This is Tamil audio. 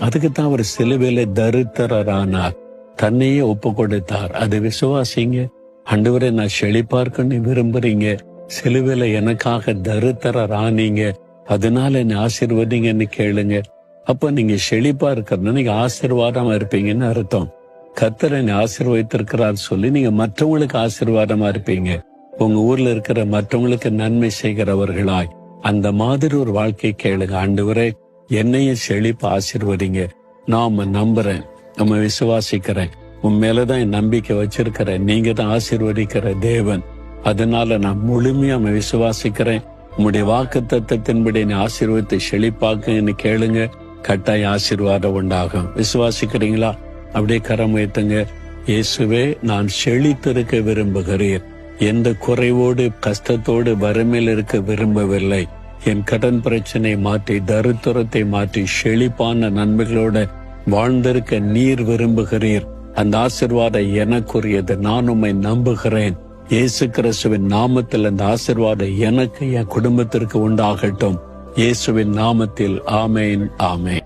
அதுக்குத்தான் அவர் சிலுவையில தரித்திரரானார், தன்னையே ஒப்பு கொடுத்தார். அதை விசுவாசிங்க. ஆண்டவரே, நான் செழிப்பார்க்குன்னு விரும்புறீங்க, சிலுவையில எனக்காக தரித்திரரானீங்க, அதனால என்னை ஆசீர்வதிங்கன்னு கேளுங்க. அப்ப நீங்க செழிப்பா இருக்கிறது நீங்க ஆசீர்வாதமா இருப்பீங்கன்னு அர்த்தம். கர்த்தர் என்னை ஆசீர்வதித்திருக்கிறார் சொல்லி நீங்க மற்றவங்களுக்கு ஆசீர்வாதமா இருப்பீங்க. உங்க ஊர்ல இருக்கிற மற்றவங்களுக்கு நன்மை செய்கிறவர்களாய் அந்த மாதிரி ஒரு வாழ்க்கை கேளுங்க. ஆண்டவரே, என்னையும் செழிப்பு ஆசீர்வதிங்க. நான் நம்புறேன், நம்ம விசுவாசிக்கிறேன், உன் மேலதான் என் நம்பிக்கை வச்சிருக்கிறேன், நீங்க தான் ஆசீர்வதிக்கிற தேவன். அதனால நான் முழுமையா விசுவாசிக்கிறேன். உங்களுடைய வாக்கு தத்தத்தின்படி என்னை ஆசீர்வதித்து செழிப்பாக்குன்னு கேளுங்க. கட்டாய ஆசீர்வாதம் உண்டாகும். விசுவாசிக்கிறீங்களா? அப்படியே கரம் உயர்த்துங்க. இயேசுவே, நான் செழித்திருக்க விரும்புகிறேன். எந்த குறைவோடு கஷ்டத்தோடு வறுமையில் இருக்க விரும்பவில்லை. என் கடன் பிரச்சனை மாற்றி, தரித்திரத்தை மாற்றி, செழிப்பான நன்மைகளோட வாழ்ந்திருக்க நீர் விரும்புகிறீர். அந்த ஆசீர்வாதம் எனக்குரியது. நான் உம்மை நம்புகிறேன். இயேசு கிறிஸ்துவின் நாமத்தில் அந்த ஆசீர்வாதம் எனக்கு, என் குடும்பத்திற்கு உண்டாகட்டும். இயேசுவின் நாமத்தில் ஆமேன், ஆமேன்.